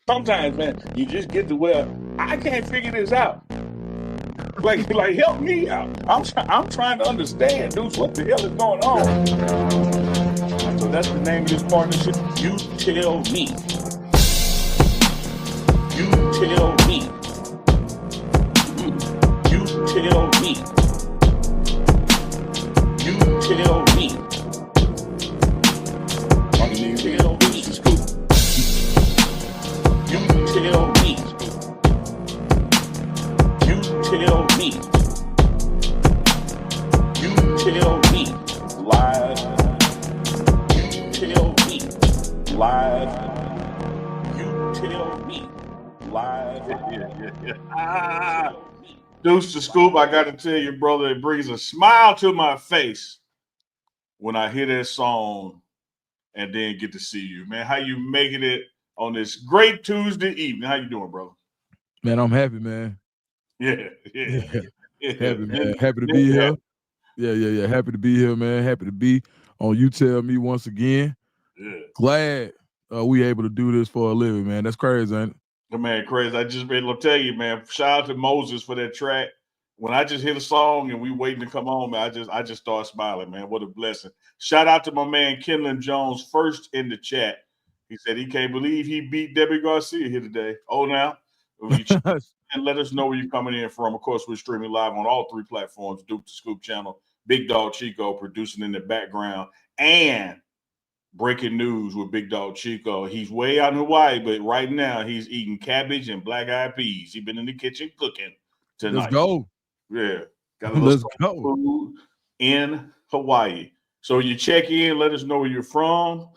Sometimes, man, you just get to where I can't figure this out. Like help me out. I'm trying to understand, dudes, what the hell is going on? So that's the name of this partnership. You tell me. You tell me. You tell me. You tell me. You tell me. You tell me. You tell me. You tell me. Live. You tell me. Live. You tell me. Live. DukesTheScoop, I got to tell you, brother, it brings a smile to my face when I hear that song and then get to see you, man. How you making it on this great Tuesday evening? How you doing, brother? Man, I'm happy, man. Yeah. Happy, man. Happy to be here. Yeah. Happy to be here, man. Happy to be on You Tell Me once again. Yeah. Glad we able to do this for a living, man. That's crazy, ain't it? Man, crazy. I just been to tell you, man. Shout out to Moses for that track. When I just hit a song and we waiting to come on, man, I just start smiling, man. What a blessing. Shout out to my man Kenlon Jones, first in the chat. He said he can't believe he beat Debbie Garcia here today. Oh, now. And let us know where you're coming in from. Of course, we're streaming live on all three platforms, DukesTheScoop channel, Big Dog Chico producing in the background, and breaking news with Big Dog Chico. He's way out in Hawaii, but right now he's eating cabbage and black-eyed peas. He's been in the kitchen cooking tonight. Let's go. Yeah. Got a little food in Hawaii. So you check in, let us know where you're from.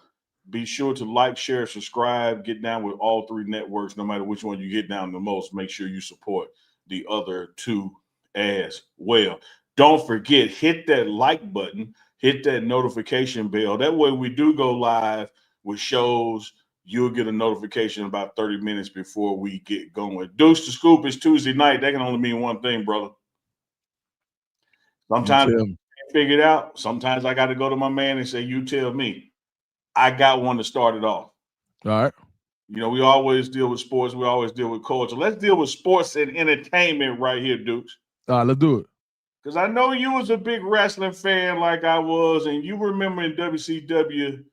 Be sure to like, share, subscribe, get down with all three networks. No matter which one you get down the most, make sure you support the other two as well. Don't forget, hit that like button, hit that notification bell. That way we do go live with shows. You'll get a notification about 30 minutes before we get going. DukesTheScoop is Tuesday night. That can only mean one thing, brother. Sometimes I can't figure it out. Sometimes I got to go to my man and say, you tell me. I got one to start it off. All right. You know, we always deal with sports. We always deal with culture. Let's deal with sports and entertainment right here, Dukes. All right, let's do it. Because I know you was a big wrestling fan like I was, and you remember in WCW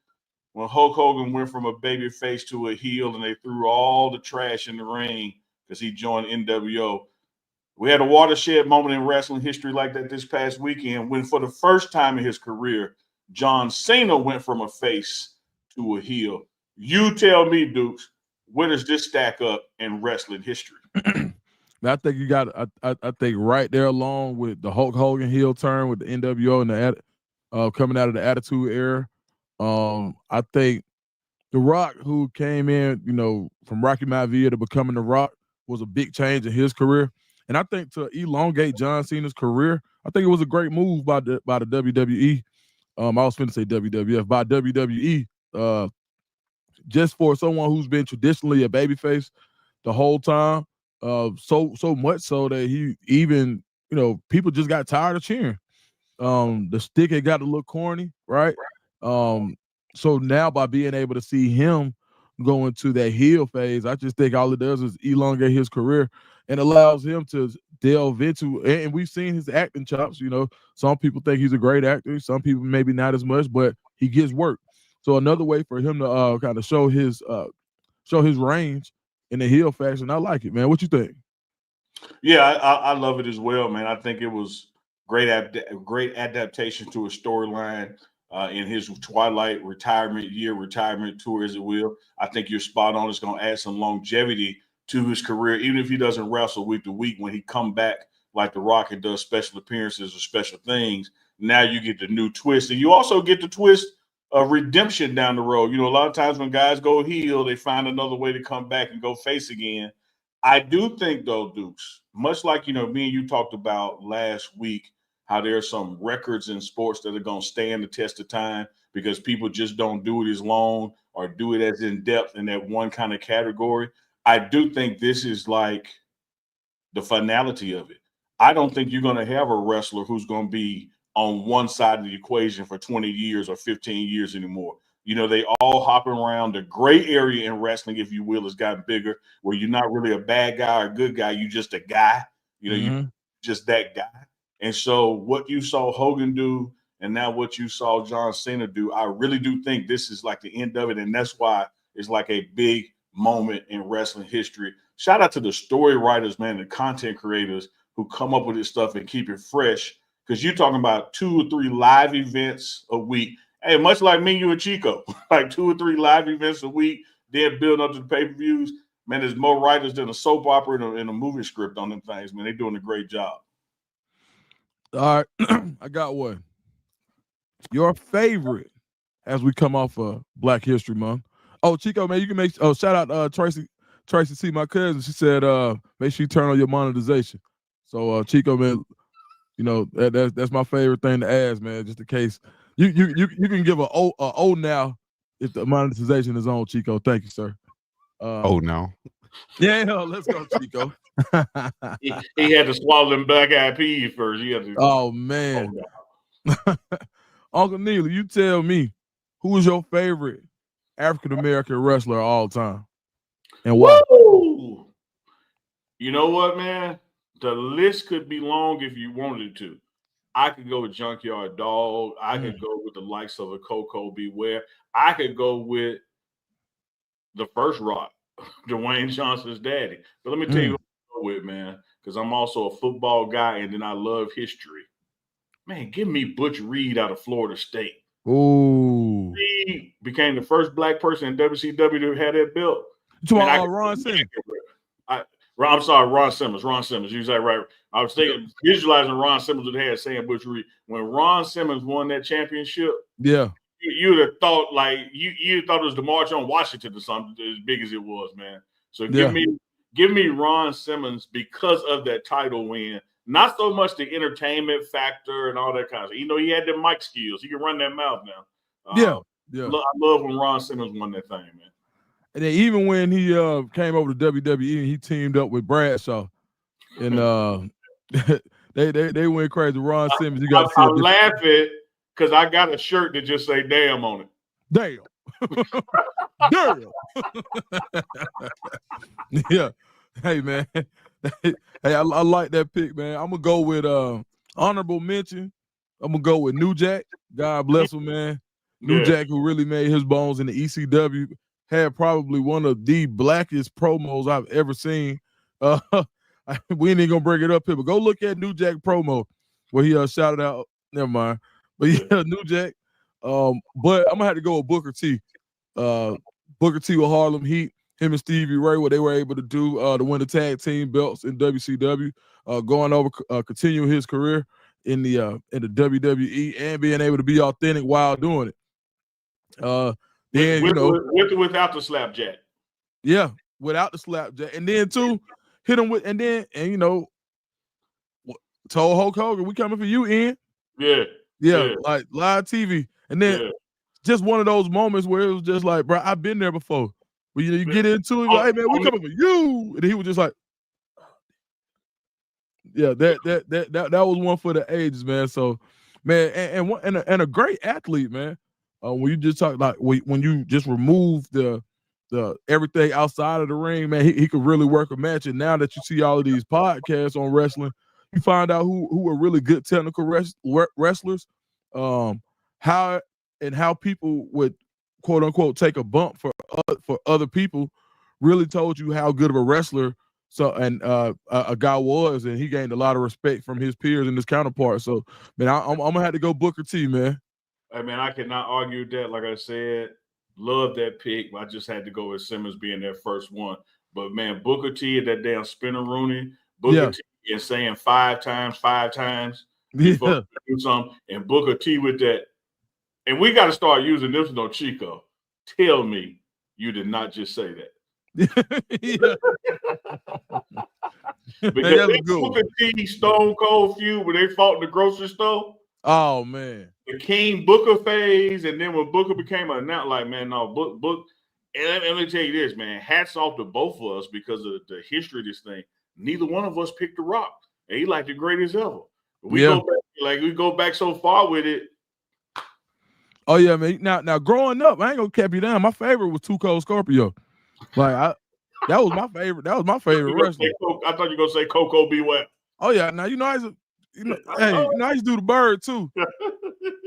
when Hulk Hogan went from a baby face to a heel and they threw all the trash in the ring because he joined NWO. We had a watershed moment in wrestling history like that this past weekend when for the first time in his career, John Cena went from a face to a heel. You tell me, Dukes, where does this stack up in wrestling history? I think you got. I think right there along with the Hulk Hogan heel turn with the NWO and the coming out of the Attitude Era. I think The Rock, who came in, you know, from Rocky Maivia to becoming The Rock, was a big change in his career. And I think to elongate John Cena's career, I think it was a great move by the WWE. I was going to say WWF, by WWE, just for someone who's been traditionally a babyface the whole time. So much so that he even, you know, people just got tired of cheering. The stick had got to look corny, right? So now by being able to see him go into that heel phase, I just think all it does is elongate his career and allows him to delve into, and we've seen his acting chops. You know, some people think he's a great actor, some people maybe not as much, but he gets work. So another way for him to kind of show his range in the heel fashion, I like it, man. What you think? Yeah, I love it as well, man. I think it was great adaptation to a storyline in his Twilight retirement tour, as it will. I think you're spot on. It's going to add some longevity to his career, even if he doesn't wrestle week to week. When he come back like The Rock and does special appearances or special things, now you get the new twist, and you also get the twist of redemption down the road. You know, a lot of times when guys go heel, they find another way to come back and go face again. I do think, though, Dukes, much like, you know, me and you talked about last week, how there are some records in sports that are going to stand the test of time because people just don't do it as long or do it as in depth in that one kind of category. I do think this is like the finality of it. I don't think you're going to have a wrestler who's going to be on one side of the equation for 20 years or 15 years anymore. They all hopping around. The gray area in wrestling, if you will, has gotten bigger, where you're not really a bad guy or a good guy. You're just a guy. You just that guy. And so what you saw Hogan do, and now what you saw John Cena do, I really do think this is like the end of it. And that's why it's like a big moment in wrestling history. Shout out to the story writers, man, the content creators who come up with this stuff and keep it fresh. Because you're talking about 2 or 3 live events a week. Hey, much like me, you and Chico, like 2 or 3 live events a week, then building up to the pay-per-views. Man, there's more writers than a soap opera and a movie script on them things, man. They're doing a great job. All right, I got one. Your favorite as we come off of Black History Month. Oh, Chico, man, you can make shout out Tracy C, my cousin. She said make sure you turn on your monetization. So Chico, man, that's my favorite thing to ask, man, just in case. You can give a O now if the monetization is on, Chico. Thank you, sir. No. Yeah, let's go, Chico. he had to swallow them black eyed peas first. He had to, oh man. Uncle Neely, you tell me, who is your favorite African American wrestler of all time, and why? Woo! You know what, man? The list could be long if you wanted to. I could go with Junkyard Dog. I could go with the likes of a Coco Beware. I could go with the first Rock, Dwayne Johnson's daddy. But let me tell you who I go with, man, because I'm also a football guy and then I love history. Man, give me Butch Reed out of Florida State. Ooh. Reed became the first black person in WCW to have that belt. You talking about Ron Simmons? I'm sorry, Ron Simmons. Ron Simmons. You said right. I was thinking, visualizing Ron Simmons with head saying Butch Reed. When Ron Simmons won that championship, yeah, you'd have thought like you thought it was the March on Washington or something as big as it was, man. So give me Ron Simmons because of that title win. Not so much the entertainment factor and all that kind of stuff. He had the mic skills. He can run that mouth now. Yeah. I love when Ron Simmons won that thing, man. And then even when he came over to WWE, he teamed up with Bradshaw, and they went crazy. Ron Simmons, you got to see. I'm laughing because I got a shirt that just say "damn" on it. Damn. Damn. Yeah. Hey man. Hey, I like that pick, man. I'm gonna go with honorable mention. I'm gonna go with New Jack. God bless him, man. New Jack, who really made his bones in the ECW, had probably one of the blackest promos I've ever seen. We ain't gonna bring it up here, but go look at New Jack promo where he shouted out. Never mind. But yeah, New Jack. But I'm gonna have to go with Booker T. Booker T with Harlem Heat. Him and Stevie Ray, what they were able to do to win the tag team belts in WCW, going over, continuing his career in the WWE and being able to be authentic while doing it. Then with or without the slapjack. Yeah, without the slapjack, and then too hit him with, and told Hulk Hogan, "We coming for you, Ian." Yeah, like live TV, and then just one of those moments where it was just like, bro, I've been there before. But you get into it, like, hey man, we coming for you, and he was just like, yeah, that was one for the ages, man. So, man, and a great athlete, man. When you just talk like when you just remove the everything outside of the ring, man, he could really work a match. And now that you see all of these podcasts on wrestling, you find out who are really good technical wrestlers, how people would quote unquote take a bump for other people, really told you how good of a wrestler a guy was, and he gained a lot of respect from his peers and his counterparts. So, man, I'm gonna have to go Booker T, man. Hey man, I cannot argue with that. Like I said, love that pick. I just had to go with Simmons being that first one. But man, Booker T at that damn spinner Rooney, Booker T and saying five times before you do something, and Booker T with that. And we got to start using this. No, Chico, tell me you did not just say that. Because that Booker T Stone Cold feud where they fought in the grocery store. Oh man, the King Booker phase, and then when Booker became an announcer, like man, no book. And let me tell you this, man. Hats off to both of us because of the history of this thing. Neither one of us picked The Rock, and he like the greatest ever. We go back so far with it. Oh yeah, man. Now growing up, I ain't gonna cap you down. My favorite was Too Cold Scorpio. Like that was my favorite. That was my favorite wrestler. I thought you were gonna say Coco Beware. Oh yeah. Now I used to do the bird too.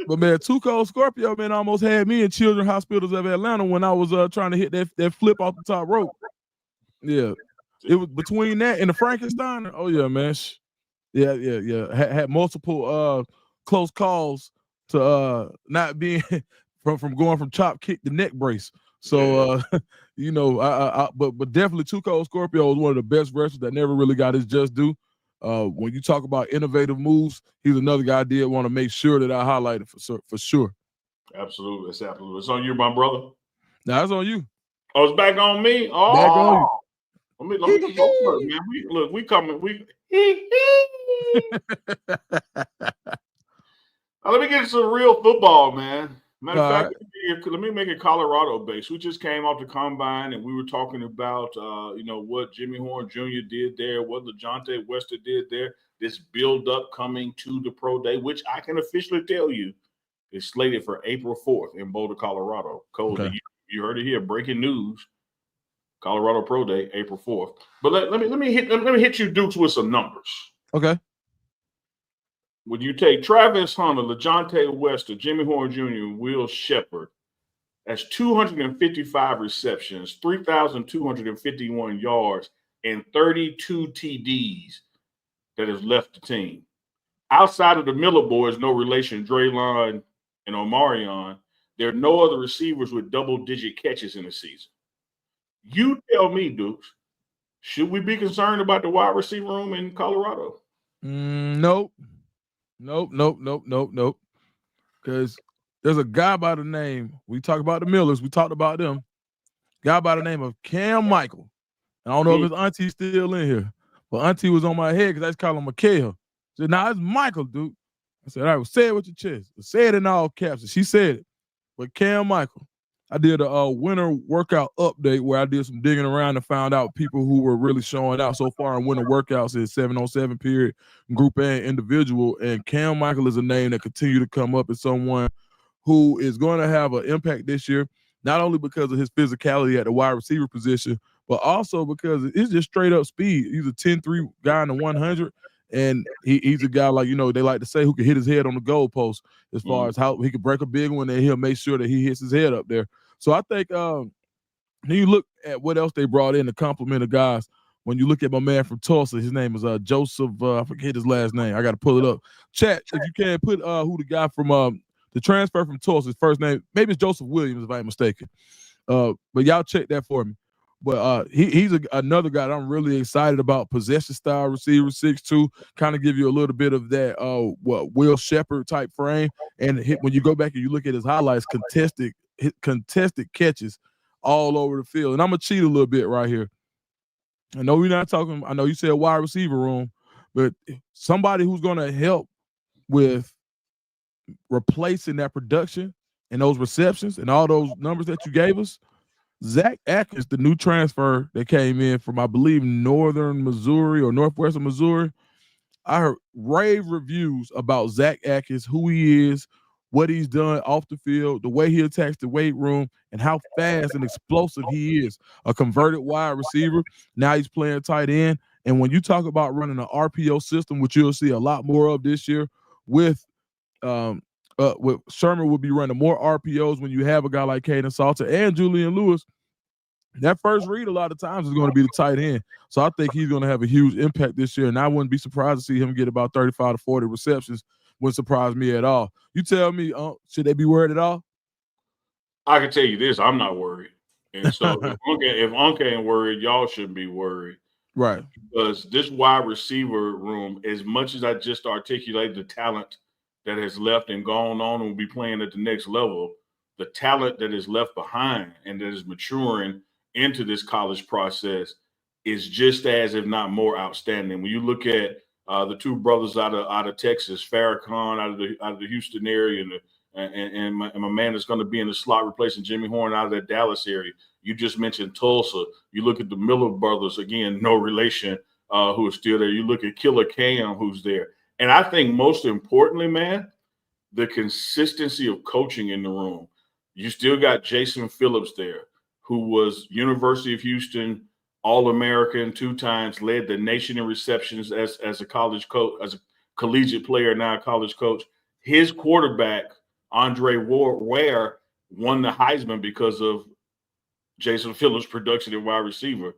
But man, Too Cold Scorpio, man, almost had me in Children's Hospitals of Atlanta when I was trying to hit that flip off the top rope. Yeah. It was between that and the Frankenstein. Oh yeah, man. Yeah. Had multiple close calls to not being from going from chop kick to neck brace. So but definitely Too Cold Scorpio was one of the best wrestlers that never really got his just due. When you talk about innovative moves, he's another guy I did want to make sure that I highlighted for sure. Absolutely, it's on you, my brother. Now that's on you. Oh, it's back on me. Oh, back on you. Let me go first, man. We coming. Let me get some real football, man. Matter of fact, let me make it Colorado based. We just came off the combine and we were talking about what Jimmy Horn Jr. did there, what LaJohntay Wester did there. This build up coming to the pro day, which I can officially tell you is slated for April 4th in Boulder, Colorado. Cole, okay. You heard it here. Breaking news. Colorado Pro Day, April 4th. But let me hit you, Dukes, with some numbers. Okay. When you take Travis Hunter, LaJohntay Wester, Jimmy Horn Jr., and Will Shepherd, that's 255 receptions, 3,251 yards, and 32 TDs that has left the team. Outside of the Miller boys, no relation, Draylon and Omarion, there are no other receivers with double-digit catches in the season. You tell me, Dukes, should we be concerned about the wide receiver room in Colorado? Nope. Because there's a guy by the name, we talk about the Millers, we talked about them, guy by the name of Cam Michael. I don't know if his auntie's still in here, but auntie was on my head because I just call him Mikhail. She said, it's Michael, dude. I said, all right, well, say it with your chest. Say it in all caps. And she said it. But Cam Michael, I did a winter workout update where I did some digging around and found out people who were really showing out so far in winter workouts in 7-on-7 period, group A and individual. And Cam Michael is a name that continue to come up as someone who is going to have an impact this year, not only because of his physicality at the wide receiver position, but also because it's just straight up speed. He's a 10-3 guy in the 100. And he's a guy, like, they like to say, who can hit his head on the goalpost as far as how he can break a big one and he'll make sure that he hits his head up there. So I think when you look at what else they brought in to complement the guys, when you look at my man from Tulsa, his name is Joseph, I forget his last name. I got to pull it up. Chat, if you can, put who the guy from the transfer from Tulsa, his first name, maybe it's Joseph Williams, if I ain't mistaken. But y'all check that for me. But he's another guy that I'm really excited about. Possession style receiver, 6'2", kind of give you a little bit of that Will Shepherd type frame. And when you go back and you look at his highlights, contested catches all over the field. And I'm gonna cheat a little bit right here. I know we're not talking. I know you said wide receiver room, but somebody who's gonna help with replacing that production and those receptions and all those numbers that you gave us. Zach Atkins, the new transfer that came in from, I believe, northern Missouri or northwestern Missouri. I heard rave reviews about Zach Atkins, who he is, what he's done off the field, the way he attacks the weight room, and how fast and explosive he is. A converted wide receiver. Now he's playing tight end. And when you talk about running an RPO system, which you'll see a lot more of this year, with Sherman will be running more RPOs when you have a guy like Caden Salter and Julian Lewis. That first read a lot of times is going to be the tight end. So I think he's going to have a huge impact this year, and I wouldn't be surprised to see him get about 35 to 40 receptions. Wouldn't surprise me at all. You tell me, should they be worried at all? I can tell you this, I'm not worried. And so if Unc ain't worried, y'all shouldn't be worried. Right. Because this wide receiver room, as much as I just articulated the talent that has left and gone on and will be playing at the next level, the talent that is left behind and that is maturing into this college process is just as, if not more, outstanding. When you look at the two brothers out of Texas, Farrakhan out of the Houston area, and my man that's going to be in the slot replacing Jimmy Horn out of that Dallas area. You just mentioned Tulsa. You look at the Miller brothers, again, no relation, who are still there. You look at Killer Cam, who's there. And I think most importantly, man, the consistency of coaching in the room. You still got Jason Phillips there, who was University of Houston All-American 2 times, led the nation in receptions as a college coach, as a collegiate player, now a college coach. His quarterback, Andre Ware, won the Heisman because of Jason Phillips' production at wide receiver.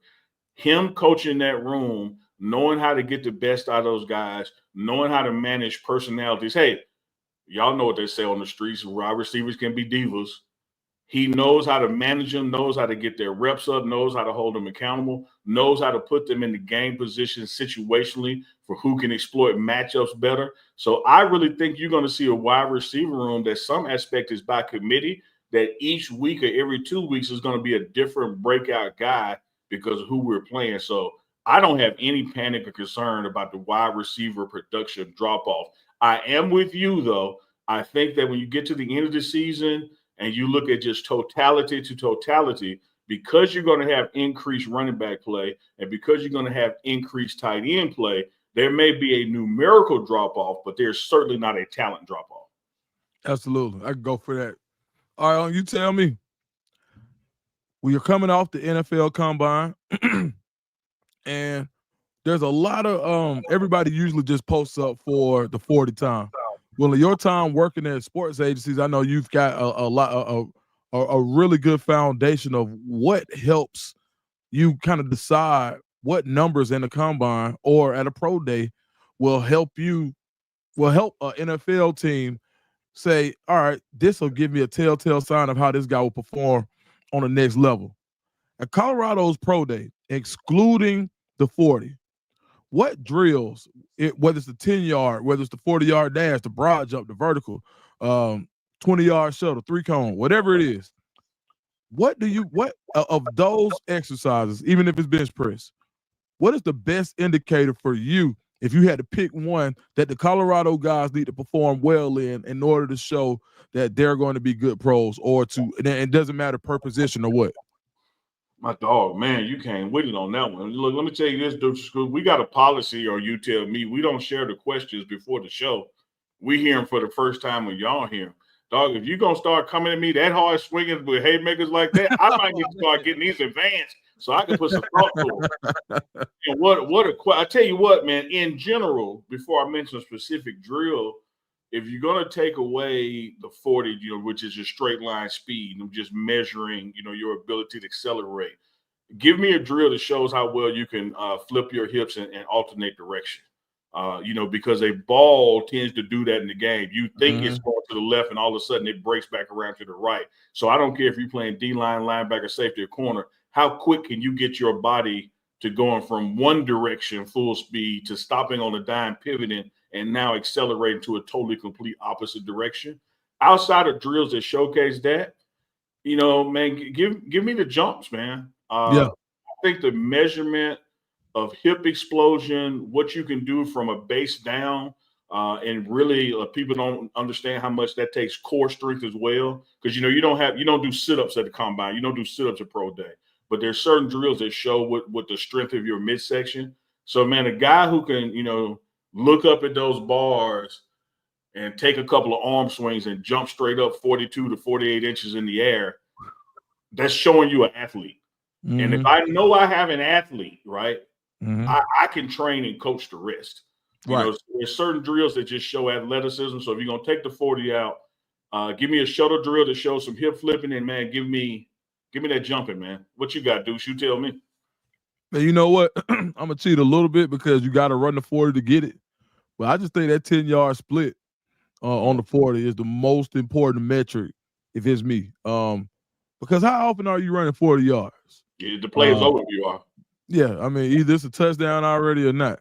Him coaching that room, knowing how to get the best out of those guys, knowing how to manage personalities. Hey, y'all know what they say on the streets. Wide receivers can be divas. He knows how to manage them, knows how to get their reps up, knows how to hold them accountable, knows how to put them in the game position situationally for who can exploit matchups better. So I really think you're going to see a wide receiver room that some aspect is by committee, that each week or every 2 weeks is going to be a different breakout guy because of who we're playing. So I don't have any panic or concern about the wide receiver production drop off. I am with you, though. I think that when you get to the end of the season and you look at just totality to totality, because you're going to have increased running back play and because you're going to have increased tight end play, there may be a numerical drop off, but there's certainly not a talent drop off. Absolutely. I can go for that. All right, you tell me. Well, you're coming off the NFL Combine, and there's a lot of everybody usually just posts up for the 40 time. Well, in your time working at sports agencies, I know you've got a really good foundation of what helps you kind of decide what numbers in the combine or at a pro day will help an NFL team say, all right, this will give me a telltale sign of how this guy will perform on the next level. At Colorado's pro day, excluding the 40, what drills, whether it's the 10-yard, whether it's the 40-yard dash, the broad jump, the vertical, 20-yard shuttle, 3-cone, whatever it is, what of those exercises, even if it's bench press, what is the best indicator for you if you had to pick one that the Colorado guys need to perform well in order to show that they're going to be good pros, or and it doesn't matter per position or what? My dog, man, you came with it on that one. Look, let me tell you this, DukesTheScoop. We got a policy, or you tell me, we don't share the questions before the show. We hear them for the first time when y'all hear them. Dog, if you're going to start coming at me that hard swinging with haymakers like that, I might need to start getting these advanced so I can put some thought to them. And I tell you what, man, in general, before I mention a specific drill, if you're going to take away the 40, which is your straight line speed, and just measuring, your ability to accelerate, give me a drill that shows how well you can flip your hips and alternate direction. Because a ball tends to do that in the game. You think it's going to the left, and all of a sudden it breaks back around to the right. So I don't care if you're playing D-line, linebacker, safety, or corner. How quick can you get your body to going from one direction full speed to stopping on a dime, pivoting, and now accelerating to a totally complete opposite direction? Outside of drills that showcase that, man, give me the jumps, man. I think the measurement of hip explosion, what you can do from a base down, and really people don't understand how much that takes core strength as well. Because you don't do sit-ups at the combine, you don't do sit-ups at pro day, but there's certain drills that show what the strength of your midsection. So man, a guy who can look up at those bars and take a couple of arm swings and jump straight up 42 to 48 inches in the air, that's showing you an athlete. And if I know I have an athlete, right, I can train and coach the rest. So there's certain drills that just show athleticism. So if you're going to take the 40 out, give me a shuttle drill that shows some hip flipping, and man, give me that jumping, man. What you got, Deuce? You tell me. Man, you know what? I'm gonna cheat a little bit because you got to run the 40 to get it. But I just think that 10-yard split on the 40 is the most important metric if it's me. Because how often are you running 40 yards? Yeah, the play is over if you are. Yeah, I mean, either it's a touchdown already or not.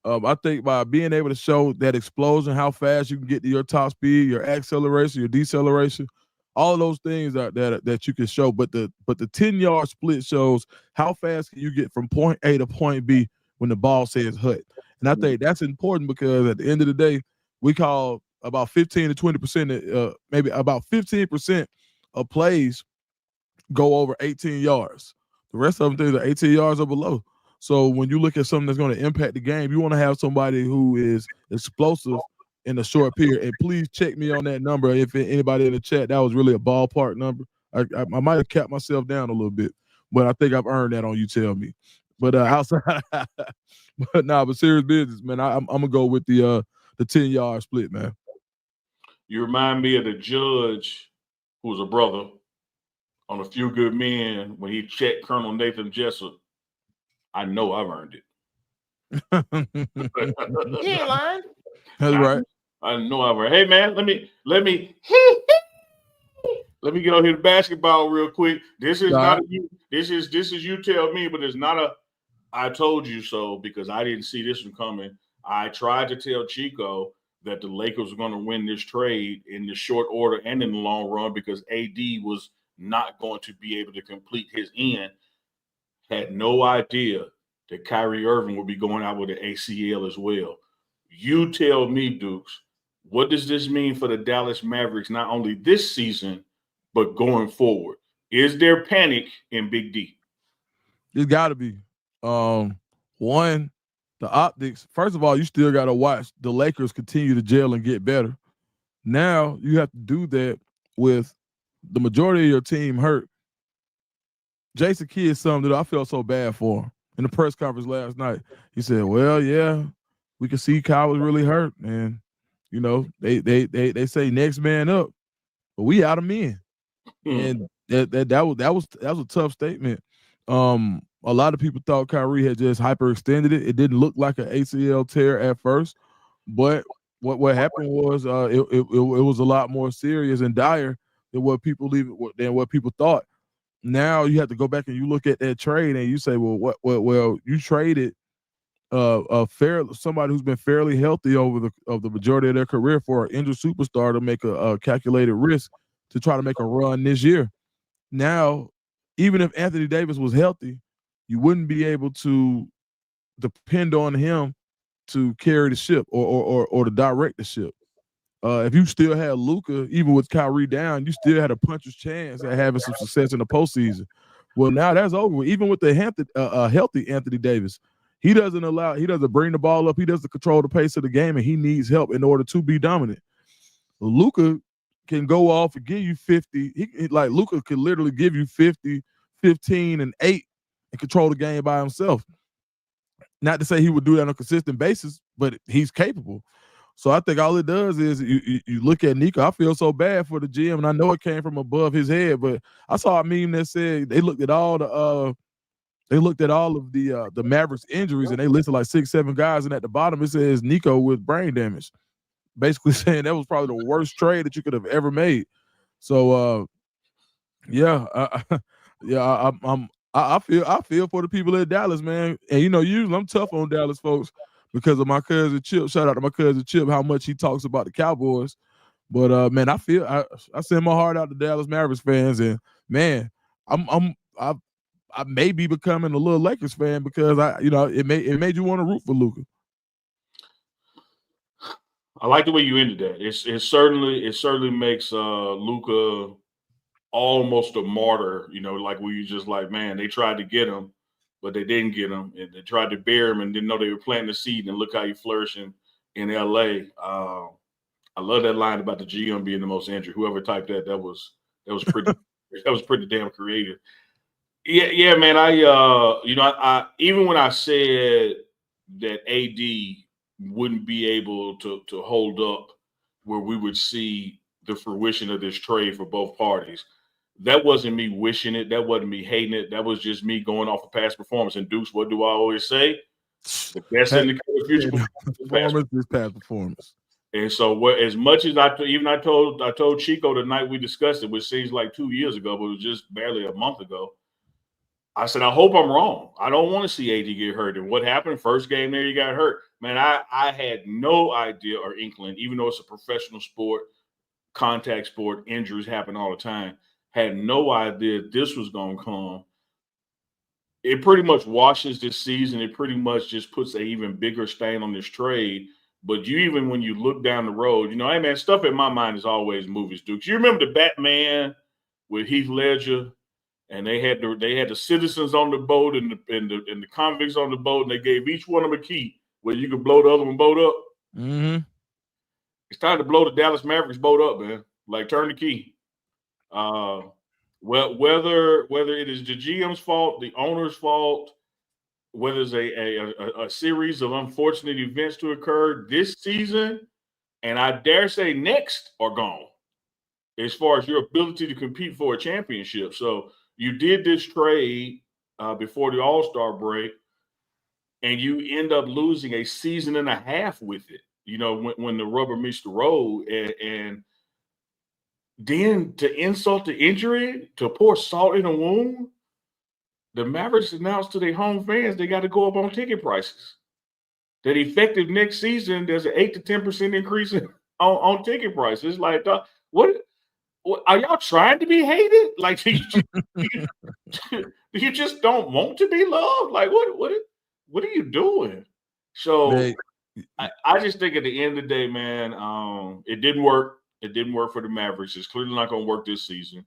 I think by being able to show that explosion, how fast you can get to your top speed, your acceleration, your deceleration, all of those things that you can show. But the 10-yard split shows how fast can you get from point A to point B when the ball says hut. And I think that's important because at the end of the day, we call about 15 to 20%, maybe about 15% of plays go over 18 yards. The rest of them things are 18 yards or below. So when you look at something that's going to impact the game, you want to have somebody who is explosive in a short period. And please check me on that number. If anybody in the chat, that was really a ballpark number. I might have capped myself down a little bit, but I think I've earned that on You Tell Me. But outside, but serious business, man. I'm gonna go with the 10-yard split, man. You remind me of the judge who was a brother on A Few Good Men when he checked Colonel Nathan Jessup. I know I've earned it. He ain't lying. That's right. I know I've earned. Hey man, let me let me get on here to basketball real quick. This is not this is You Tell Me, but it's not a I told you so because I didn't see this one coming. I tried to tell Chico that the Lakers were going to win this trade in the short order and in the long run because AD was not going to be able to complete his end. Had no idea that Kyrie Irving would be going out with an ACL as well. You tell me, Dukes, what does this mean for the Dallas Mavericks, not only this season, but going forward? Is there panic in Big D? It's got to be. One, the optics. First of all, you still got to watch the Lakers continue to gel and get better. Now you have to do that with the majority of your team hurt. Jason Kidd summed it up. I felt so bad for him in the press conference last night. He said, "Well, yeah, we can see Kyle was really hurt, and you know they say next man up, but we out of men." And that was a tough statement. A lot of people thought Kyrie had just hyperextended it. It didn't look like an ACL tear at first, but what happened was it was a lot more serious and dire than what people thought. Now you have to go back and you look at that trade and you say, well, you traded somebody who's been fairly healthy over the majority of their career for an injured superstar to make a calculated risk to try to make a run this year. Now, even if Anthony Davis was healthy, you wouldn't be able to depend on him to carry the ship or to direct the ship. If you still had Luka, even with Kyrie down, you still had a puncher's chance at having some success in the postseason. Well, now that's over. Even with the healthy Anthony Davis, he doesn't bring the ball up. He doesn't control the pace of the game, and he needs help in order to be dominant. Luka can go off and give you 50. Luka could literally give you 50, 15, and 8 and control the game by himself. Not to say he would do that on a consistent basis, but he's capable. So I think all it does is you look at Nico. I feel so bad for the GM, and I know it came from above his head, but I saw a meme that said they looked at all of the Mavericks injuries, and they listed like 6-7 guys, and at the bottom it says Nico with brain damage, basically saying that was probably the worst trade that you could have ever made. So I feel for the people in Dallas, man. And usually I'm tough on Dallas folks because of my cousin Chip. Shout out to my cousin Chip, how much he talks about the Cowboys. But man, I send my heart out to Dallas Mavericks fans, and man, I may be becoming a little Lakers fan because it made you want to root for Luka. I like the way you ended that. It certainly makes Luka almost a martyr, like where you just like, man, they tried to get him, but they didn't get him, and they tried to bury him and didn't know they were planting the seed, and look how he's flourishing in LA. I love that line about the GM being the most injured. Whoever typed that was pretty that was pretty damn creative. Yeah, man. I even when I said that AD wouldn't be able to hold up where we would see the fruition of this trade for both parties, that wasn't me wishing it. That wasn't me hating it. That was just me going off of past performance. And Dukes, what do I always say? The best indicator of future performance is past performance. And so, as much as I told Chico the night we discussed it, which seems like 2 years ago, but it was just barely a month ago. I said, I hope I'm wrong. I don't want to see AD get hurt. And what happened? First game there, he got hurt. Man, I had no idea or inkling, even though it's a professional sport, contact sport, injuries happen all the time. Had no idea this was going to come. It pretty much washes this season. It pretty much just puts an even bigger stain on this trade. But even when you look down the road, hey, man, stuff in my mind is always movies, Dukes. You remember the Batman with Heath Ledger? And they had the citizens on the boat and the convicts on the boat, and they gave each one of them a key where you could blow the other one boat up. Mm-hmm. It's time to blow the Dallas Mavericks boat up, man. Like turn the key. Well, whether it is the GM's fault, the owner's fault, whether it's a series of unfortunate events to occur this season, and I dare say next, are gone as far as your ability to compete for a championship. So you did this trade before the All-Star break, and you end up losing a season and a half with it. You know, when the rubber meets the road, and then to insult the injury, to pour salt in a wound, the Mavericks announced to their home fans they got to go up on ticket prices. That effective next season, there's an 8 to 10% increase on ticket prices. Like, what are y'all trying to be hated? Like, you just don't want to be loved? Like, what are you doing? So I just think at the end of the day, man, it didn't work. It didn't work for the Mavericks. It's clearly not going to work this season.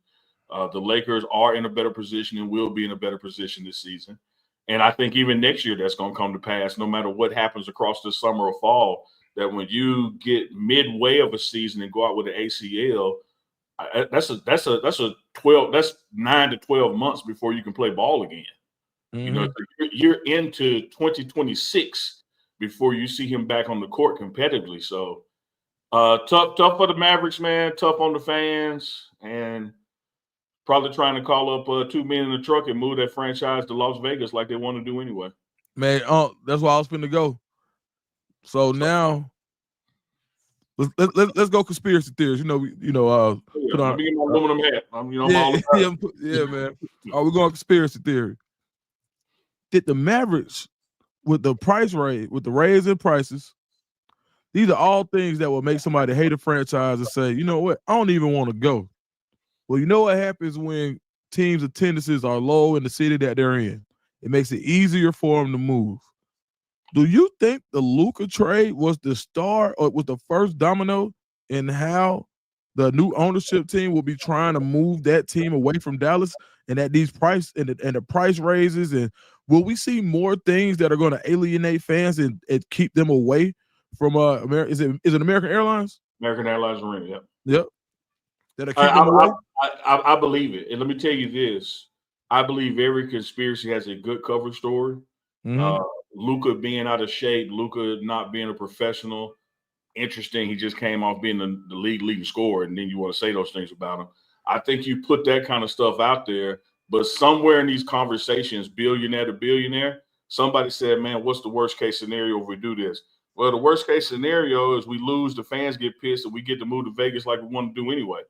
The Lakers are in a better position and will be in a better position this season. And I think even next year that's going to come to pass, no matter what happens across the summer or fall, that when you get midway of a season and go out with an ACL, that's 9 to 12 months before you can play ball again. Mm-hmm. You know, you're into 2026 before you see him back on the court competitively. So tough for the Mavericks, man. Tough on the fans, and probably trying to call up 2 men in the truck and move that franchise to Las Vegas like they want to do anyway. Man, that's why I was finna go. So now let's go conspiracy theories. Put on. Let me get my aluminum hat. Yeah, man. We're going conspiracy theory. Did the Mavericks, with the price raise, with the raise in prices, these are all things that will make somebody hate a franchise and say, you know what, I don't even want to go. Well, you know what happens when teams' attendances are low in the city that they're in? It makes it easier for them to move. Do you think the Luka trade was the start or was the first domino in how the new ownership team will be trying to move that team away from Dallas, and that these price and the price raises, and will we see more things that are going to alienate fans and keep them away from is it American Airlines? American Airlines Arena, yep. That'll keep them away. I believe it. And let me tell you this. I believe every conspiracy has a good cover story. Mm-hmm. Luka being out of shape, Luka not being a professional. Interesting. He just came off being the league leading scorer, and then you want to say those things about him. I think you put that kind of stuff out there, but somewhere in these conversations, billionaire to billionaire, somebody said, man, what's the worst case scenario if we do this? Well, the worst case scenario is we lose, the fans get pissed, and we get to move to Vegas like we want to do anyway.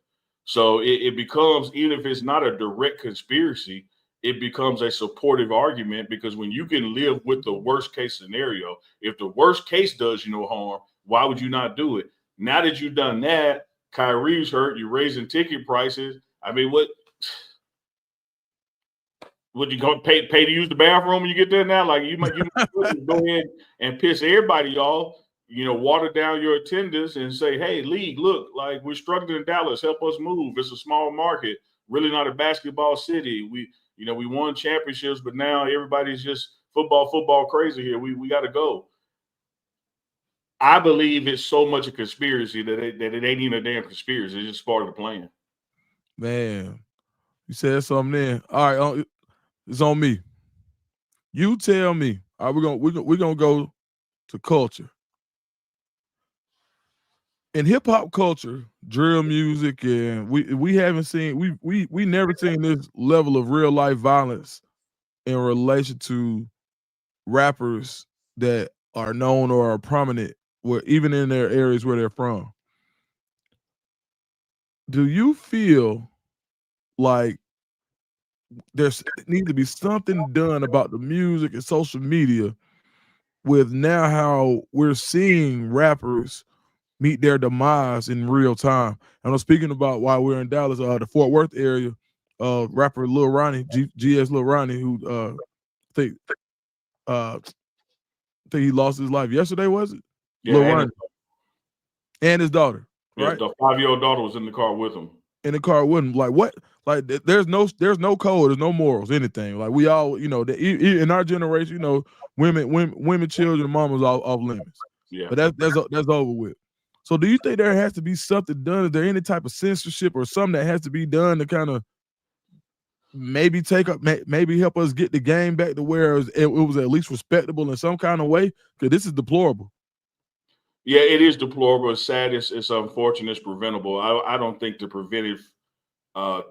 So it becomes, even if it's not a direct conspiracy, it becomes a supportive argument, because when you can live with the worst case scenario, if the worst case does you no harm, why would you not do it? Now that you've done that, Kyrie's hurt, you're raising ticket prices. I mean, what you going to pay to use the bathroom when you get there now? Like you might go in and piss everybody off, water down your attendance and say, hey, league, look, like we're struggling in Dallas, help us move. It's a small market, really not a basketball city. We won championships, but now everybody's just football crazy here. We got to go. I believe it's so much a conspiracy that it ain't even a damn conspiracy. It's just part of the plan. Man, you said something then. All right, it's on me. You tell me. All right, we're gonna go to culture. In hip hop culture, drill music, and we haven't seen we never seen this level of real life violence in relation to rappers that are known or are prominent, even in their areas where they're from. Do you feel like there needs to be something done about the music and social media with now how we're seeing rappers meet their demise in real time? And I'm speaking about while we're in Dallas, the Fort Worth area, rapper Lil Ronnie, GS Lil Ronnie, who think he lost his life yesterday, was it? Yeah, Lil Ronnie. And his daughter. Yeah, right? The 5-year-old daughter was in the car with him. In the car with him. Like what? Like there's no code, there's no morals, anything. Like we all, in our generation, women, children, mamas off limits. Yeah. But that's over with. So do you think there has to be something done? Is there any type of censorship or something that has to be done to kind of maybe take up, maybe help us get the game back to where it was at least respectable in some kind of way? Because this is deplorable. Yeah, it is deplorable. It's sad. It's unfortunate. It's preventable. I don't think the preventive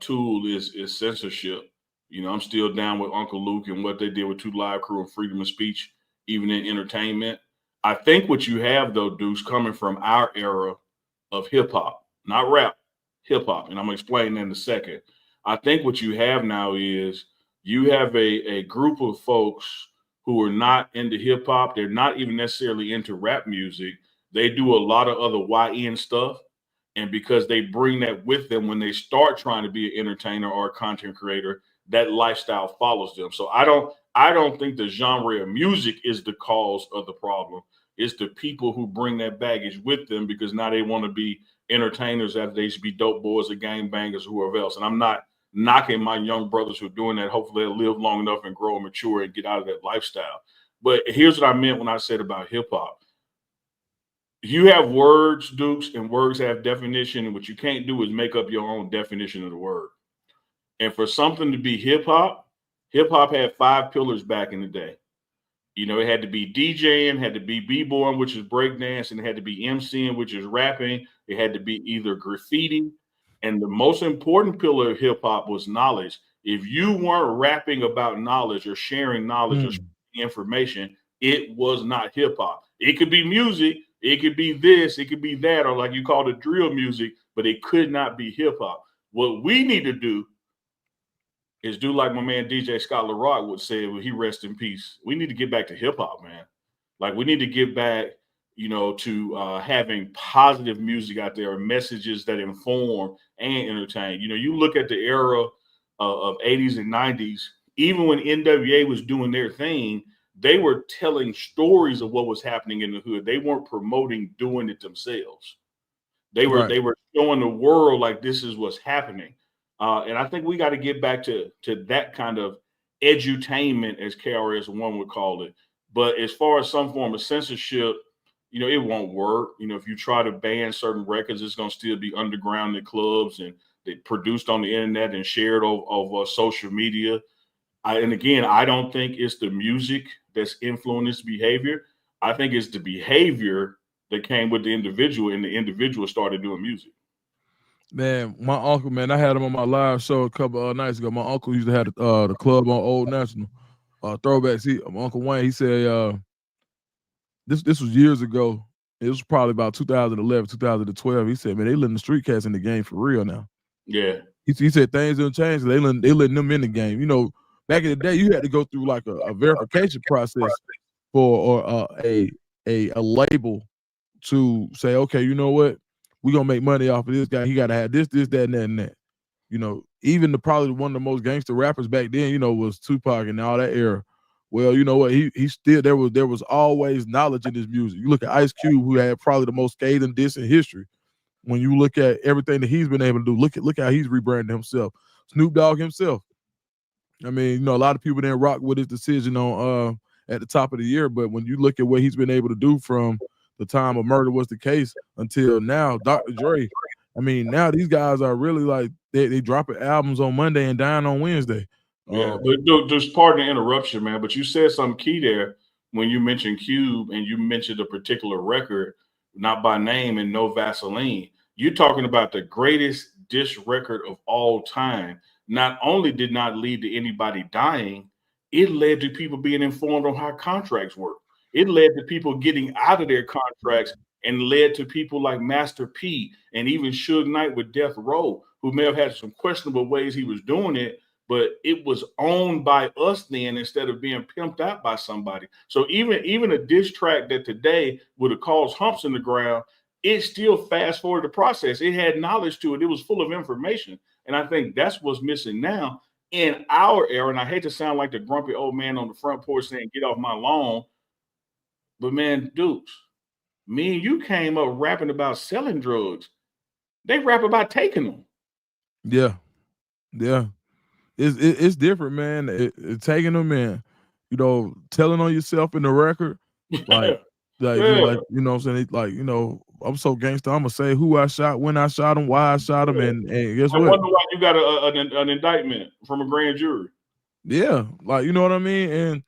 tool is censorship. You know, I'm still down with Uncle Luke and what they did with Two Live Crew and freedom of speech, even in entertainment. I think what you have though, Deuce, coming from our era of hip hop, not rap, hip hop, and I'm gonna explain that in a second. I think what you have now is you have a group of folks who are not into hip hop. They're not even necessarily into rap music. They do a lot of other YN stuff, and because they bring that with them when they start trying to be an entertainer or a content creator, that lifestyle follows them. So I don't think the genre of music is the cause of the problem. It's the people who bring that baggage with them because now they want to be entertainers after they should be dope boys or gang bangers or whoever else. And I'm not knocking my young brothers who are doing that. Hopefully they'll live long enough and grow and mature and get out of that lifestyle. But here's what I meant when I said about hip hop. You have words, Dukes, and words have definition. And what you can't do is make up your own definition of the word. And for something to be hip hop had five pillars back in the day. You know, it had to be DJing, had to be b-boying, which is breakdance, and it had to be MCing, which is rapping. It had to be either graffiti. And the most important pillar of hip hop was knowledge. If you weren't rapping about knowledge or sharing knowledge or sharing information, it was not hip hop. It could be music, it could be this, it could be that, or like you called it drill music, but it could not be hip hop. What we need to do is do like my man DJ Scott LaRock would say when he rest in peace. We need to get back to hip hop, man. Like we need to get back, you know, to having positive music out there, messages that inform and entertain. You know, you look at the era of 80s and 90s, even when NWA was doing their thing, they were telling stories of what was happening in the hood. They weren't promoting doing it themselves. Right. They were showing the world like this is what's happening, and I think we got to get back to that kind of edutainment, as KRS One would call it. But as far as some form of censorship, you know, it won't work. You know, if you try to ban certain records, it's going to still be underground in clubs and they produced on the internet and shared over social media. And again, I don't think it's the music that's influenced behavior. I think it's the behavior that came with the individual, and the individual started doing music. Man, my uncle, man, I had him on my live show a couple nights ago. My uncle used to have the club on Old National, throwbacks. My Uncle Wayne, he said, this was years ago. It was probably about 2011, 2012. He said, man, they letting the street cats in the game for real now. Yeah. He said things didn't change. They letting them in the game. You know, back in the day, you had to go through like a verification process for a label to say, okay, you know what, we're gonna make money off of this guy. He got to have this, that, and that. You know, even probably one of the most gangster rappers back then, you know, was Tupac and all that era. Well, you know what, he still there was always knowledge in his music. You look at Ice Cube, who had probably the most scathing diss in history. When you look at everything that he's been able to do, look how he's rebranded himself. Snoop Dogg himself. I mean, you know, a lot of people didn't rock with his decision on at the top of the year, but when you look at what he's been able to do from the time of Murder Was the Case until now, Dr. Dre, I mean, now these guys are really like they dropping albums on Monday and dying on Wednesday. Yeah, but there's pardon the interruption, man. But you said something key there when you mentioned Cube and you mentioned a particular record, not by name and no Vaseline. You're talking about the greatest diss record of all time. Not only did not lead to anybody dying, it led to people being informed on how contracts work. It led to people getting out of their contracts and led to people like Master P and even Suge Knight with Death Row, who may have had some questionable ways he was doing it, but it was owned by us then instead of being pimped out by somebody. So even a diss track that today would have caused humps in the ground, it still fast forwarded the process. It had knowledge to it. It was full of information. And I think that's what's missing now in our era. And I hate to sound like the grumpy old man on the front porch saying, get off my lawn. But man, Dukes, me and you came up rapping about selling drugs. They rap about taking them. Yeah. Yeah. It's different, man. Taking them in, you know, telling on yourself in the record, like Yeah. you know what I'm saying, like, you know, I'm so gangster. I'm gonna say who I shot, when I shot him, why I shot him, Yeah. and guess I what? wonder why you got an indictment from a grand jury. Yeah, like you know what I mean. And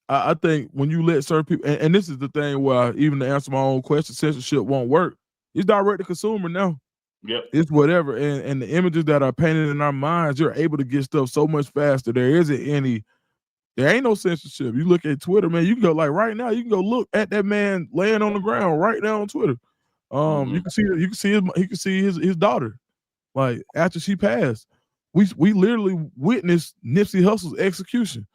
I think when you let certain people, and this is the thing where even to answer my own question, censorship won't work. It's direct to consumer now. Yep. It's whatever, and the images that are painted in our minds, you're able to get stuff so much faster. There ain't no censorship. You look at Twitter, man. You can go like right now. You can go look at that man laying on the ground right now on Twitter. You can see his daughter. Like after she passed, we literally witnessed Nipsey Hussle's execution.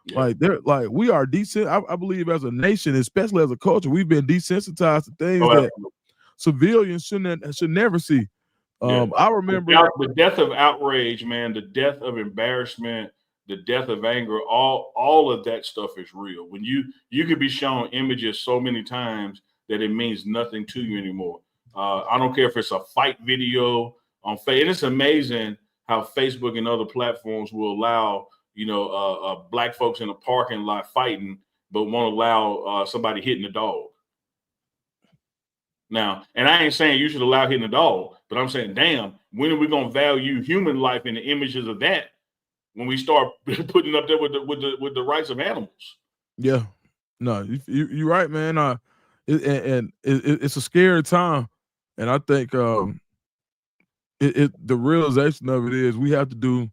Yep. Like we are decent. I believe as a nation, especially as a culture, we've been desensitized to things Oh, that absolutely. civilians should never see. Yeah. I remember The death of outrage, man, the death of embarrassment, the death of anger, all of that stuff is real. When you could be shown images so many times that it means nothing to you anymore. I don't care if it's a fight video on Facebook. And it's amazing how Facebook and other platforms will allow black folks in a parking lot fighting, but won't allow somebody hitting a dog. Now, and I ain't saying you should allow hitting a dog, but I'm saying, damn, when are we gonna value human life and the images of that when we start putting up there with the rights of animals? yeah, no, you're right, man. It's a scary time, and I think the realization of it is we have to do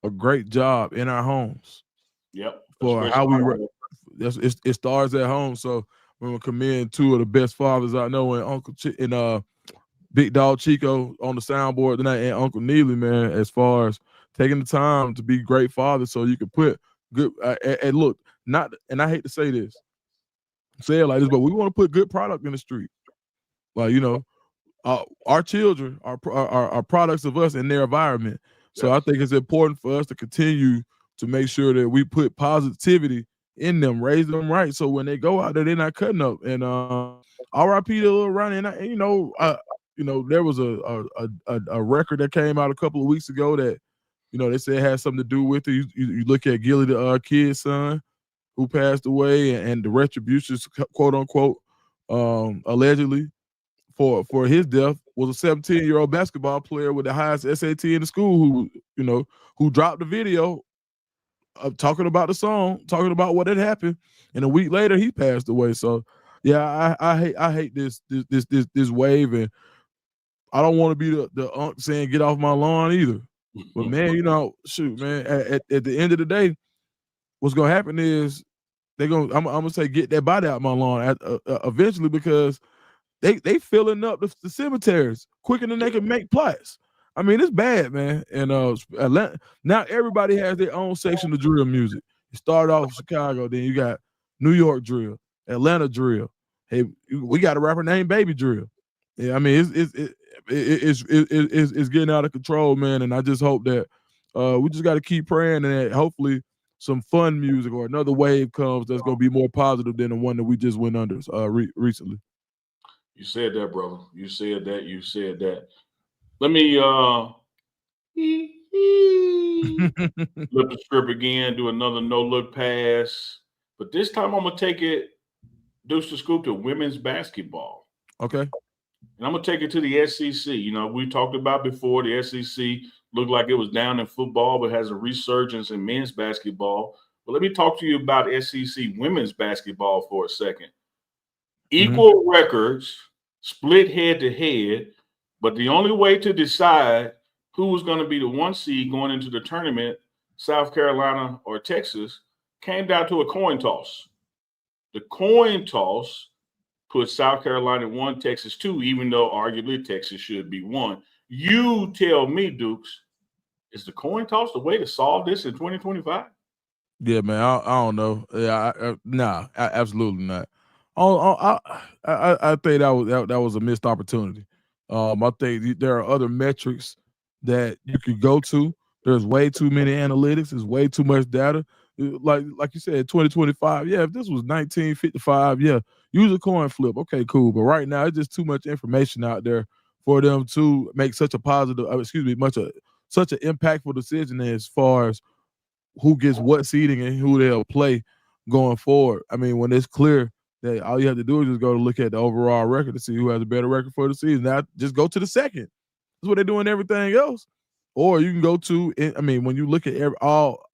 a great job in our homes Yep, for especially how it starts at home. So we commend two of the best fathers I know, and Big Dog Chico on the soundboard tonight, and Uncle Neely, man, as far as taking the time to be great fathers, so you can put good and look, not, and I hate to say it like this, but we want to put good product in the street. Like our children are products of us and their environment. So Yes. I think it's important for us to continue to make sure that we put positivity in them, raise them right, so when they go out there, they're not cutting up. And R.I.P. to Lil Ronnie. And there was a record that came out a couple of weeks ago that they said had something to do with it. You look at Gilly the kid's son who passed away, and the retributions, quote unquote, allegedly for his death was a 17-year-old basketball player with the highest SAT in the school who dropped the video of talking about the song, talking about what had happened, and a week later he passed away. So yeah, I hate this wave, and I don't want to be the unk saying get off my lawn either. But man, shoot, man, at the end of the day, what's gonna happen is I'm gonna say get that body out my lawn eventually, because they filling up the cemeteries quicker than they can make plots. I mean, it's bad, man. And Atlanta, now everybody has their own section of drill music. You start off with Chicago, then you got New York drill, Atlanta drill. Hey, we got a rapper named Baby Drill. Yeah, I mean, it's getting out of control, man. And I just hope that we just got to keep praying, and that hopefully some fun music or another wave comes that's going to be more positive than the one that we just went under recently. You said that, brother. You said that. You said that. Let me flip the script again, do another no look pass. But this time I'm gonna take it DukesTheScoop to women's basketball. Okay. And I'm gonna take it to the SEC. We talked about before, the SEC looked like it was down in football, but has a resurgence in men's basketball. But let me talk to you about SEC women's basketball for a second. Equal records, split head to head, but the only way to decide who was going to be the one seed going into the tournament, South Carolina or Texas, came down to a coin toss. The coin toss put South Carolina 1, Texas 2, even though arguably Texas should be 1. You tell me, Dukes, is the coin toss the way to solve this in 2025? Yeah, man. I don't know. Yeah, nah, absolutely not. I think that was a missed opportunity. I think there are other metrics that you could go to. There's way too many analytics. There's way too much data. Like you said, 2025. Yeah, if this was 1955, yeah, use a coin flip. Okay, cool. But right now, it's just too much information out there for them to make such a positive. Such an impactful decision as far as who gets what seeding and who they'll play going forward. I mean, when it's clear all you have to do is just go to look at the overall record to see who has a better record for the season. Now, just go to the second. That's what they're doing everything else. Or you can go to, I mean, when you look at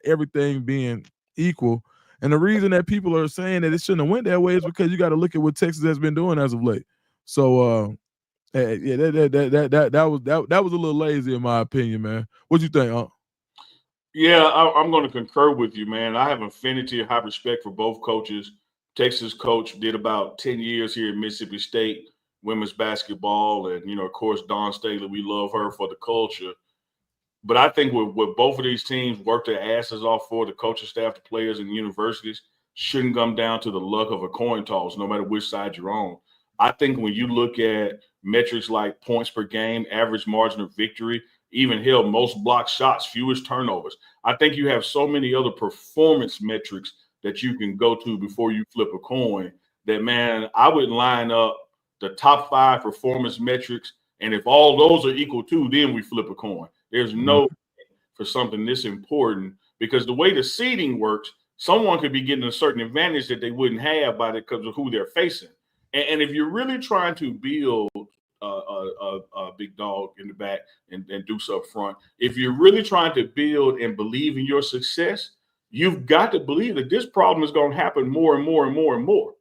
everything being equal, and the reason that people are saying that it shouldn't have went that way is because you got to look at what Texas has been doing as of late. So, yeah, that was a little lazy in my opinion, man. What you think, Unc? Yeah, I'm going to concur with you, man. I have infinity and high respect for both coaches. Texas coach did about 10 years here in Mississippi State women's basketball. And, of course, Dawn Staley, we love her for the culture. But I think what both of these teams work their asses off for, the coaching staff, the players, and the universities, shouldn't come down to the luck of a coin toss, no matter which side you're on. I think when you look at metrics like points per game, average margin of victory, even hell, most blocked shots, fewest turnovers, I think you have so many other performance metrics that you can go to before you flip a coin that, man, I would line up the top 5 performance metrics. And if all those are equal to, then we flip a coin. There's no for something this important, because the way the seeding works, someone could be getting a certain advantage that they wouldn't have by because of who they're facing. And if you're really trying to build a big dog in the back and Deuce up front, if you're really trying to build and believe in your success, you've got to believe that this problem is going to happen more and more and more and more.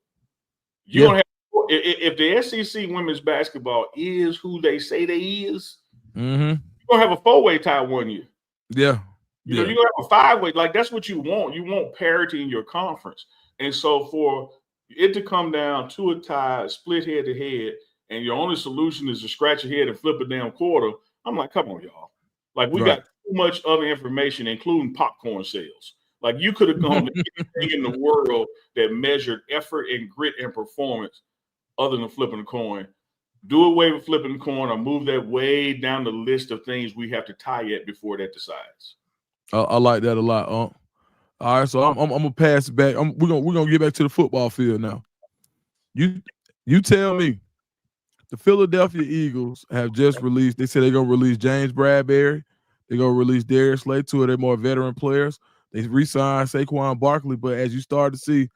You're going to have, if the SEC women's basketball is who they say they is, you're going to have a 4-way tie one year. Yeah. You're going to have a 5-way. Like, that's what you want. You want parity in your conference. And so for it to come down to a tie, split head to head, and your only solution is to scratch your head and flip a damn quarter, I'm like, come on, y'all. Like, we got too much other information, including popcorn sales. Like, you could have gone to anything in the world that measured effort and grit and performance other than flipping a coin. Do away with flipping the coin or move that way down the list of things we have to tie at before that decides. I like that a lot. All right, so I'm gonna pass it back. We're gonna get back to the football field now. You tell me, the Philadelphia Eagles have just released. They said they're gonna release James Bradbury. They're gonna release Darius Slay, 2 of their more veteran players. They re-signed Saquon Barkley, but as you start to see,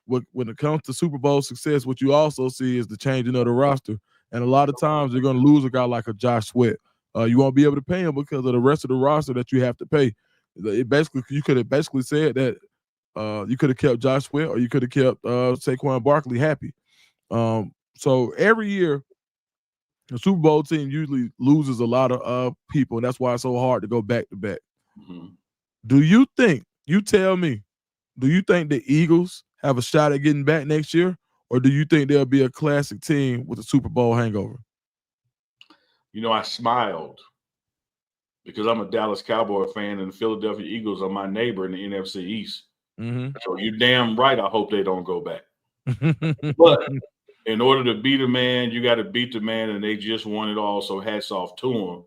when it comes to Super Bowl success, what you also see is the changing of the roster. And a lot of times you're going to lose a guy like a Josh Sweat. You won't be able to pay him because of the rest of the roster that you have to pay. You could have basically said that you could have kept Josh Sweat or you could have kept Saquon Barkley happy. So every year, the Super Bowl team usually loses a lot of people, and that's why it's so hard to go back to back. Do you think, you tell me, do you think the Eagles have a shot at getting back next year, or do you think there'll be a classic team with a Super Bowl hangover? I smiled because I'm a Dallas Cowboy fan, and the Philadelphia Eagles are my neighbor in the NFC East. So you're damn right I hope they don't go back. But in order to beat a man, you got to beat the man, and they just won it all, so hats off to them.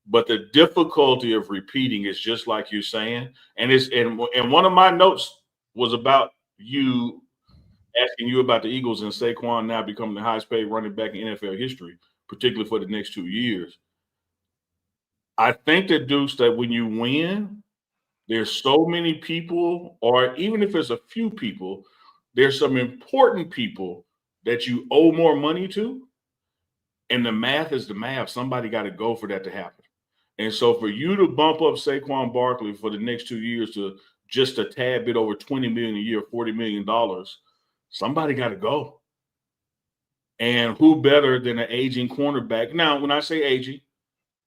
But the difficulty of repeating is just like you're saying, and one of my notes was about you, asking you about the Eagles and Saquon now becoming the highest paid running back in NFL history, particularly for the next 2 years. I think that, Dukes, that when you win, there's so many people, or even if it's a few people, there's some important people that you owe more money to. And the math is the math. Somebody got to go for that to happen. And so for you to bump up Saquon Barkley for the next 2 years to just a tad bit over $20 million a year, $40 million, somebody got to go. And who better than an aging cornerback? Now, when I say aging,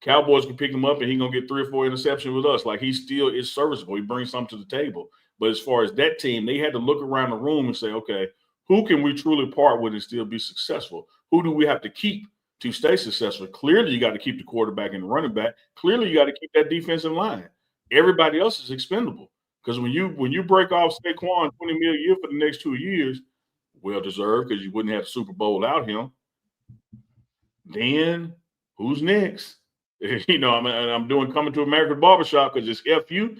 Cowboys can pick him up and he's going to get 3 or 4 interceptions with us. Like, he still is serviceable. He brings something to the table. But as far as that team, they had to look around the room and say, okay, who can we truly part with and still be successful? Who do we have to keep to stay successful? Clearly, you got to keep the quarterback and the running back. Clearly, you got to keep that defensive line. Everybody else is expendable. Because when you break off Saquon $20 million a year for the next 2 years, well deserved, because you wouldn't have the Super Bowl without him. Then who's next? I'm doing Coming to America Barbershop because it's F-U.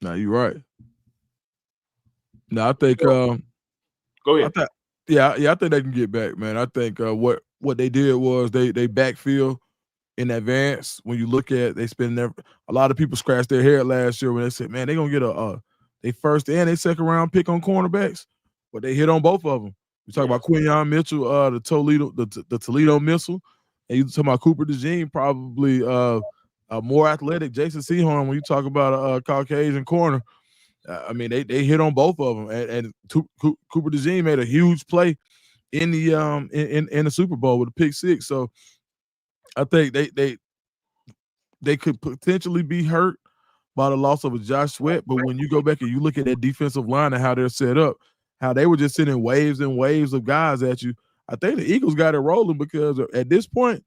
No, you're right. No, I think go ahead. I think they can get back, man. I think what they did was they backfill in advance. When you look at, they spend a lot of people scratched their head last year when they said, man, they're gonna get a they first and they second round pick on cornerbacks, but they hit on both of them. You talk about Quinyon Mitchell, the Toledo missile, and you talk about Cooper DeJean, probably more athletic Jason Sehorn when you talk about a Caucasian corner. I mean, they hit on both of them, and Cooper DeJean made a huge play in the in the Super Bowl with a pick six. So I think they could potentially be hurt by the loss of a Josh Sweat, but when you go back and you look at that defensive line and how they're set up, how they were just sending waves and waves of guys at you, I think the Eagles got it rolling because at this point,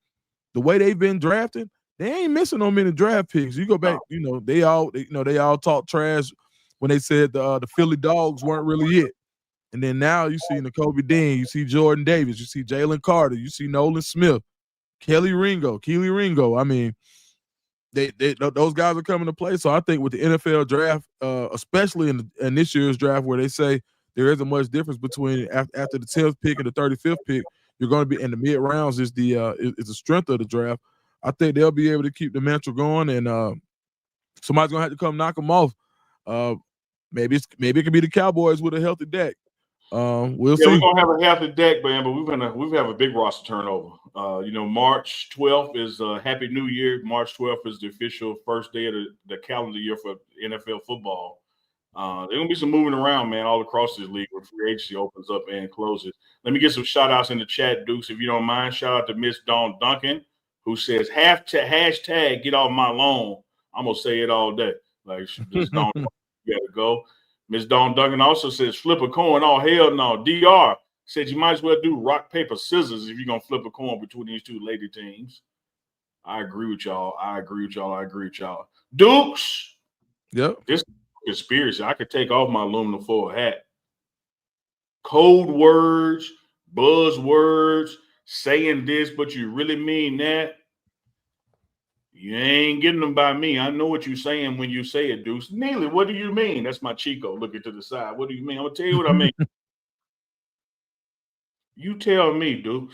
the way they've been drafting, they ain't missing on many draft picks. You go back, they all talk trash when they said the Philly Dogs weren't really it. And then now you see Nakobe Dean, you see Jordan Davis, you see Jalen Carter, you see Nolan Smith, Keely Ringo. I mean, those guys are coming to play. So I think with the NFL draft, especially in this year's draft, where they say there isn't much difference between after the 10th pick and the 35th pick, you're going to be in the mid rounds is the strength of the draft. I think they'll be able to keep the mantle going, and somebody's going to have to come knock them off. Maybe it could be the Cowboys with a healthy Dak. We'll see. We're gonna have a healthy Dak, man, but we have a big roster turnover. March 12th is Happy New Year. March 12th is the official first day of the calendar year for NFL football. There's gonna be some moving around, man, all across this league when free agency opens up and closes. Let me get some shout outs in the chat, Dukes, if you don't mind. Shout out to Miss Dawn Duncan, who says hashtag get off my lawn. I'm gonna say it all day. Like this Dawn, you gotta go. Miss Dawn Duncan also says flip a coin. Oh, hell no. DR said you might as well do rock, paper, scissors if you're going to flip a coin between these two lady teams. I agree with y'all. Dukes. Yep. This conspiracy. I could take off my aluminum foil hat. Code words, buzzwords, saying this, but you really mean that. You ain't getting them by me. I know what you're saying when you say it, Deuce. Neely, what do you mean? That's my Chico looking to the side. What do you mean? I'm going to tell you what I mean. You tell me, Deuce.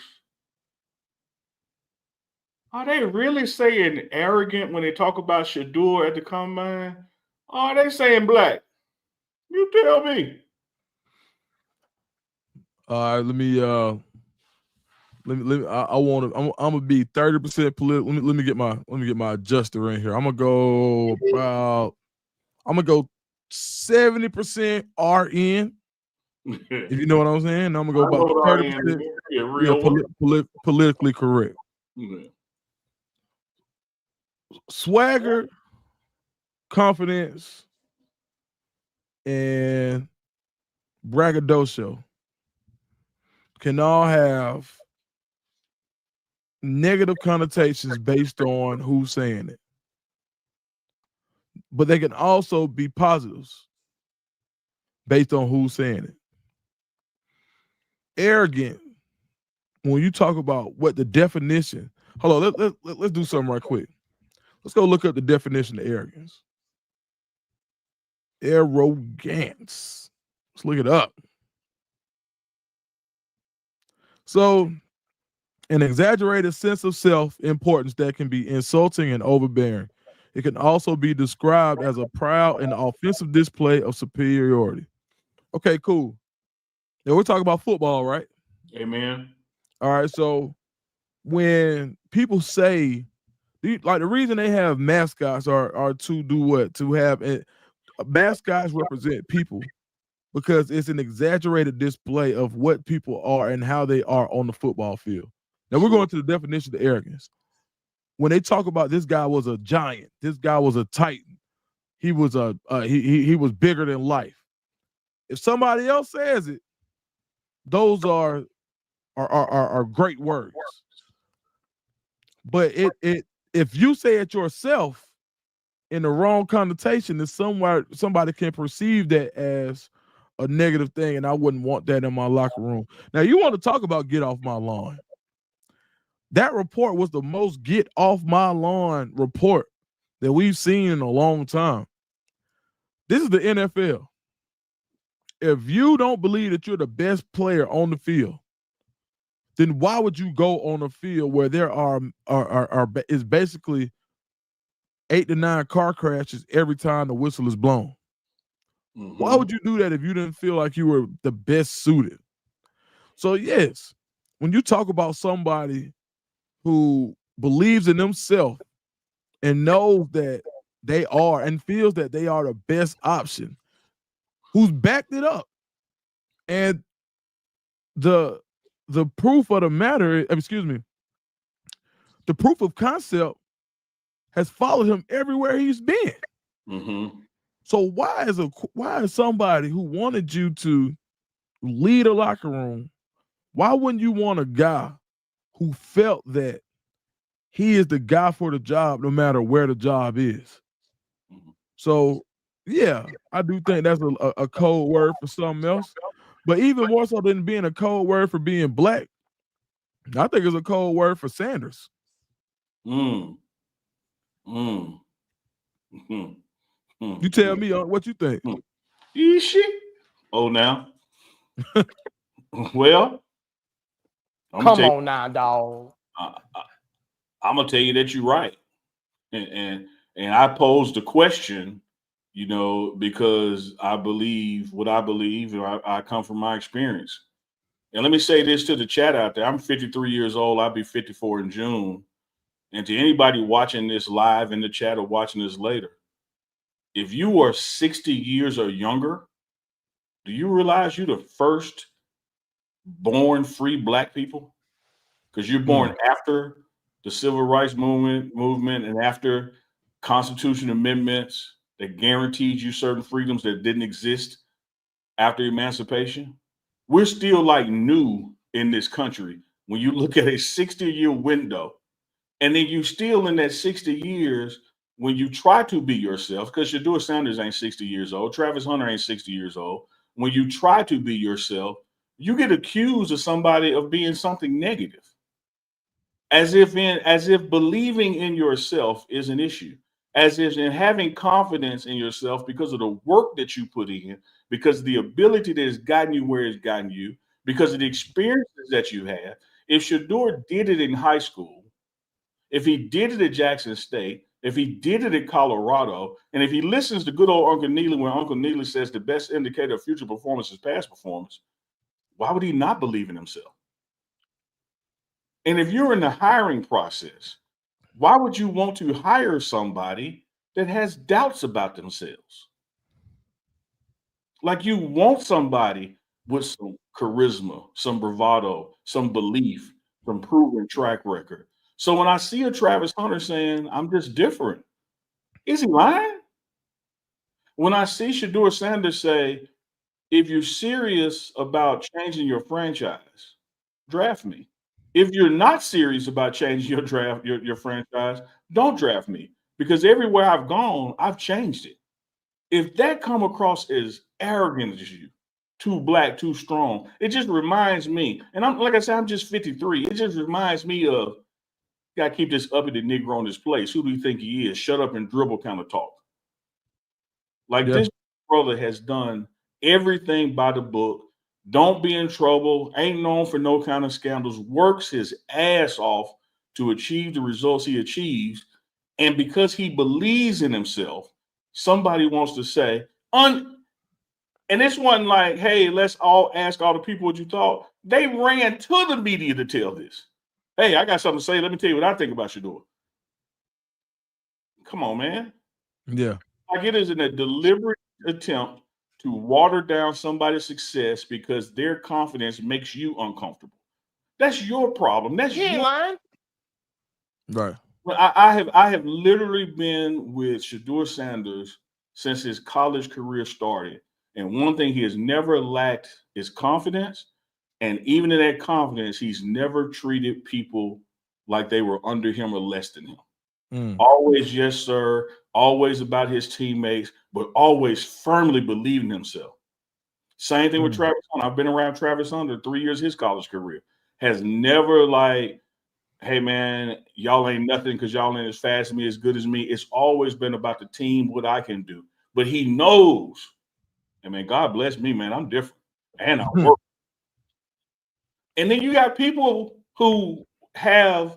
Are they really saying arrogant when they talk about Shadur at the combine? Or are they saying black? You tell me. All right, let me I'm gonna be 30% political. Let me get my adjuster in here. I'm gonna go 70% RN. If you know what I'm saying. I'm gonna go about 30% politically correct. Yeah. Swagger, confidence, and braggadocio can all have negative connotations based on who's saying it. But they can also be positives based on who's saying it. Arrogant, when you talk about what the definition, hold on, let's do something right quick. Let's go look up the definition of arrogance. Arrogance. Let's look it up. So, an exaggerated sense of self-importance that can be insulting and overbearing. It can also be described as a proud and offensive display of superiority. Okay, cool. Now we're talking about football, right? Amen. All right, so when people say, like the reason they have mascots are to do what? To have mascots represent people because it's an exaggerated display of what people are and how they are on the football field. Now we're going to the definition of arrogance. When they talk about this guy was a giant, this guy was a titan, he was he was bigger than life. If somebody else says it, those are great words. But if you say it yourself in the wrong connotation, then somebody can perceive that as a negative thing, and I wouldn't want that in my locker room. Now, you want to talk about get off my lawn. That report was the most get off my lawn report that we've seen in a long time. This is the NFL. If you don't believe that you're the best player on the field, then why would you go on a field where there is basically 8 to 9 car crashes every time the whistle is blown? Why would you do that if you didn't feel like you were the best suited? So yes, when you talk about somebody who believes in themselves and knows that they are and feels that they are the best option, who's backed it up, and the proof of the matter, excuse me, the proof of concept has followed him everywhere he's been. So why is somebody who wanted you to lead a locker room, why wouldn't you want a guy who felt that he is the guy for the job no matter where the job is? So yeah, I do think that's a code word for something else. But even more so than being a code word for being black, I think it's a code word for Sanders. You tell me what you think. Oh, now. Well, come on now, dog. I'm gonna tell you that you're right, and I posed the question, because I believe what I believe, and I come from my experience. And let me say this to the chat out there: I'm 53 years old. I'll be 54 in June. And to anybody watching this live in the chat or watching this later, if you are 60 years or younger, do you realize you're the first born free black people? Because you're born after the civil rights movement and after constitutional amendments that guaranteed you certain freedoms that didn't exist after emancipation. We're still like new in this country when you look at a 60-year window. And then you still in that 60 years when you try to be yourself, because Shadur Sanders ain't 60 years old, Travis Hunter ain't 60 years old. When you try to be yourself, you get accused of somebody of being something negative. As if believing in yourself is an issue. As if in having confidence in yourself because of the work that you put in, because of the ability that has gotten you where it's gotten you, because of the experiences that you have. If Shadur did it in high school, if he did it at Jackson State, if he did it at Colorado, and if he listens to good old Uncle Neely when Uncle Neely says the best indicator of future performance is past performance, why would he not believe in himself? And if you're in the hiring process, why would you want to hire somebody that has doubts about themselves? Like you want somebody with some charisma, some bravado, some belief, some proven track record. So when I see a Travis Hunter saying, I'm just different, is he lying? When I see Shadur Sanders say, if you're serious about changing your franchise, draft me. If you're not serious about changing your franchise, don't draft me. Because everywhere I've gone, I've changed it. If that come across as arrogant as you, too black, too strong, it just reminds me, and I'm like I said, I'm just 53. It just reminds me of gotta keep this uppity Negro in this place. Who do you think he is? Shut up and dribble kind of talk. Like this brother has done everything by the book. Don't be in trouble. Ain't known for no kind of scandals. Works his ass off to achieve the results he achieves. And because he believes in himself, somebody wants to say, and this wasn't like, hey, let's all ask all the people what you thought. They ran to the media to tell this. Hey, I got something to say. Let me tell you what I think about Shadur. Come on, man. Yeah. Like it is in a deliberate attempt to water down somebody's success because their confidence makes you uncomfortable. That's your problem. That's He ain't lying. Right. Well, I have literally been with Shadur Sanders since his college career started. And one thing he has never lacked is confidence. And even in that confidence, he's never treated people like they were under him or less than him. Always, yes, sir. Always about his teammates, but always firmly believing himself. Same thing with Travis Hunter. I've been around Travis Hunter 3 years his college career. Has never like, hey man, y'all ain't nothing because y'all ain't as fast as me, as good as me. It's always been about the team, what I can do. But he knows, and man, God bless me, man. I'm different. And I work. And then you got people who have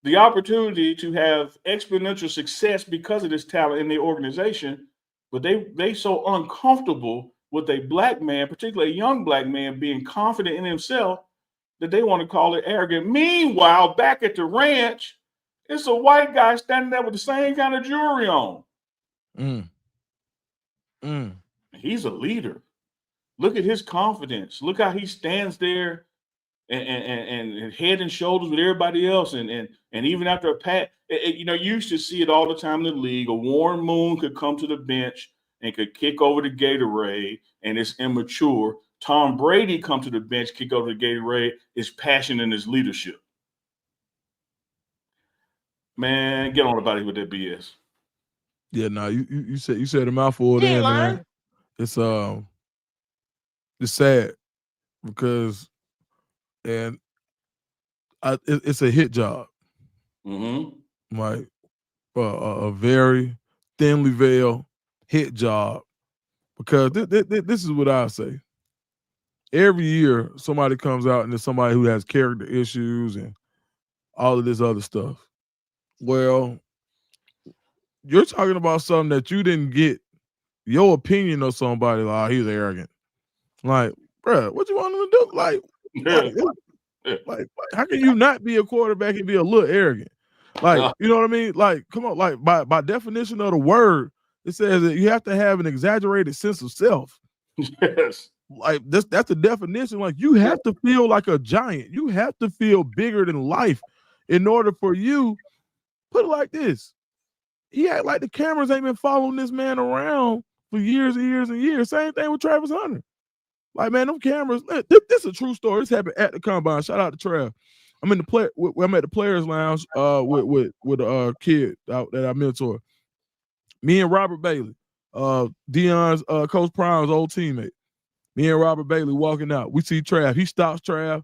the opportunity to have exponential success because of this talent in their organization, but they so uncomfortable with a black man, particularly a young black man, being confident in himself that they want to call it arrogant. Meanwhile, back at the ranch, it's a white guy standing there with the same kind of jewelry on. He's a leader. Look at his confidence. Look how he stands there and head and shoulders with everybody else. And even after a pat, you used to see it all the time in the league. A Warren Moon could come to the bench and could kick over the Gatorade, and it's immature. Tom Brady come to the bench, kick over the Gatorade, is passion in his leadership. Man, get on about it with that BS. Yeah, no, you said a mouthful there, man. It's sad because it's a hit job. Mm-hmm. Like a very thinly veiled hit job, because this is what I say. Every year, somebody comes out and there's somebody who has character issues and all of this other stuff. Well, you're talking about something that you didn't get your opinion of somebody. Like, he's arrogant. Like, bro, what you want him to do? Like, how can you not be a quarterback and be a little arrogant? Like, you know what I mean? Like, come on, like by definition of the word, it says that you have to have an exaggerated sense of self. Yes. Like that's the definition. Like, you have to feel like a giant. You have to feel bigger than life in order for you. Put it like this. He act like the cameras ain't been following this man around for years and years and years. Same thing with Travis Hunter. Like, man, them cameras. This is a true story. This happened at the combine. Shout out to Trav. I'm at the players' lounge with a kid that I mentor. Me and Robert Bailey, Deion's Coach Prime's old teammate. Me and Robert Bailey walking out. We see Trav. He stops Trav.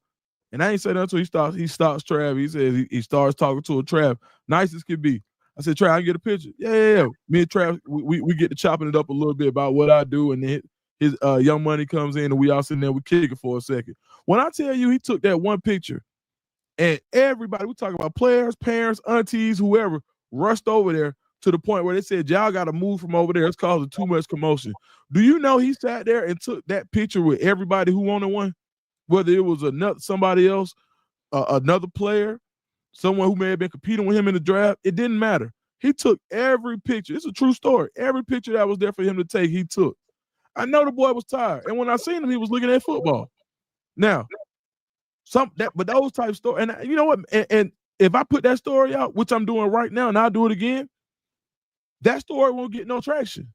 And I ain't saying that until he stops Trav. He says he starts talking to a Trav. Nice as can be. I said, Trav, I can get a picture. Yeah. Me and Trav, we get to chopping it up a little bit about what I do, and then his Young Money comes in, and we all sitting there, we kick it for a second. When I tell you he took that one picture, and everybody, we talking about players, parents, aunties, whoever, rushed over there to the point where they said, y'all got to move from over there. It's causing too much commotion. Do you know he sat there and took that picture with everybody who wanted one? Whether it was somebody else, another player, someone who may have been competing with him in the draft, it didn't matter. He took every picture. It's a true story. Every picture that was there for him to take, he took. I know the boy was tired. And when I seen him, he was looking at football. Now, but those type stories, and you know what? And if I put that story out, which I'm doing right now, and I'll do it again, that story won't get no traction.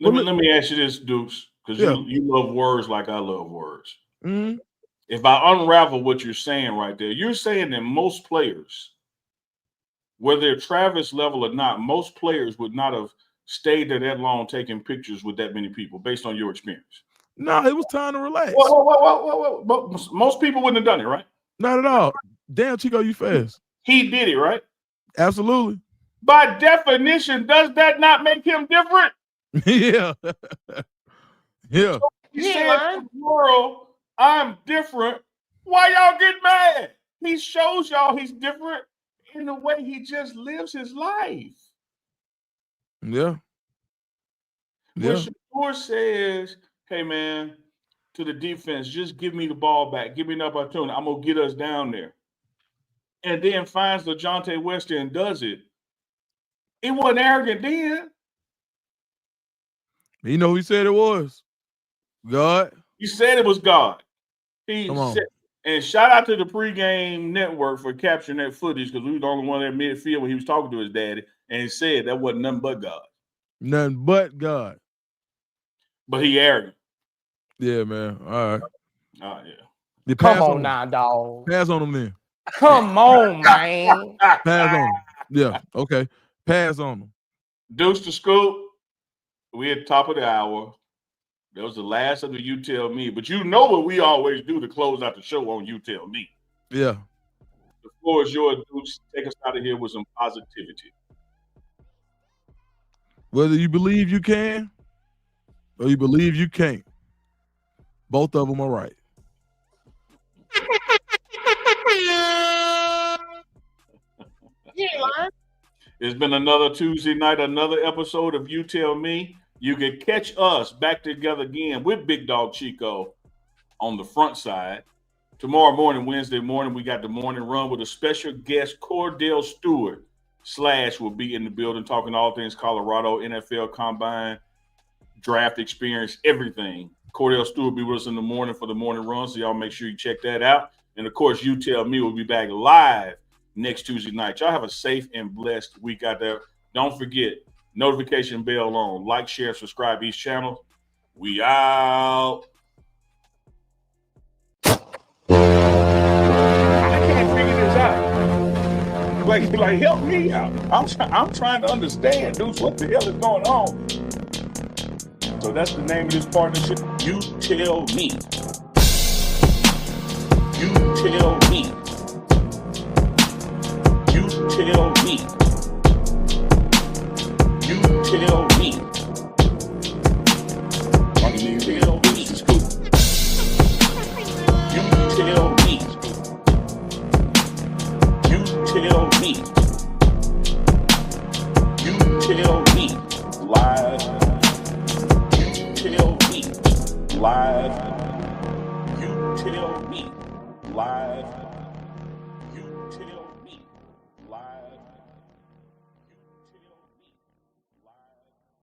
Let me ask you this, Dukes, because you love words like I love words. Mm-hmm. If I unravel what you're saying right there, you're saying that most players, whether they're Travis level or not, most players would not have stayed there that long taking pictures with that many people, based on your experience. No, it was time to relax. Whoa. Most people wouldn't have done it, right? Not at all. Damn, Chico, you fast. He did it, right? Absolutely. By definition, does that not make him different? Yeah. Yeah. So he said to the world, I'm different. Why y'all get mad? He shows y'all he's different in the way he just lives his life. Yeah. When Shadur says, hey, man, to the defense, just give me the ball back. Give me an opportunity. I'm going to get us down there. And then finds LaJohntay Wester and does it. It wasn't arrogant then. You know who he said it was? God. He said it was God. Come on. And shout out to the Pregame network for capturing that footage, because we were the only one at midfield when he was talking to his daddy, and he said that wasn't nothing but God. Nothing but God. But he arrogant. Yeah, man. All right. Oh, yeah. Come on now, dog. Pass on him then. Come on, man. Pass on him. Yeah, okay. Pass on him. DukesTheScoop. We at the top of the hour. That was the last of the You Tell Me. But you know what we always do to close out the show on You Tell Me. Yeah. The floor is yours, Dukes. Take us out of here with some positivity. Whether you believe you can or you believe you can't, both of them are right. You ain't lying. It's been another Tuesday night, another episode of You Tell Me. You can catch us back together again with Big Dog Chico on the front side. Tomorrow morning, Wednesday morning, we got the morning run with a special guest, Cordell Stewart / will be in the building talking all things Colorado, NFL Combine, draft experience, everything. Cordell Stewart will be with us in the morning for the morning run, so y'all make sure you check that out. And, of course, You Tell Me will be back live next Tuesday night. Y'all have a safe and blessed week out there. Don't forget, notification bell on. Like, share, subscribe each channel. We out. I can't figure this out. Like help me out. I'm trying to understand, dudes, what the hell is going on? So that's the name of this partnership. You tell me. You tell me. You tell me. You tell me. You tell me. You tell me. You tell me. You tell me. Live. You tell me. Live.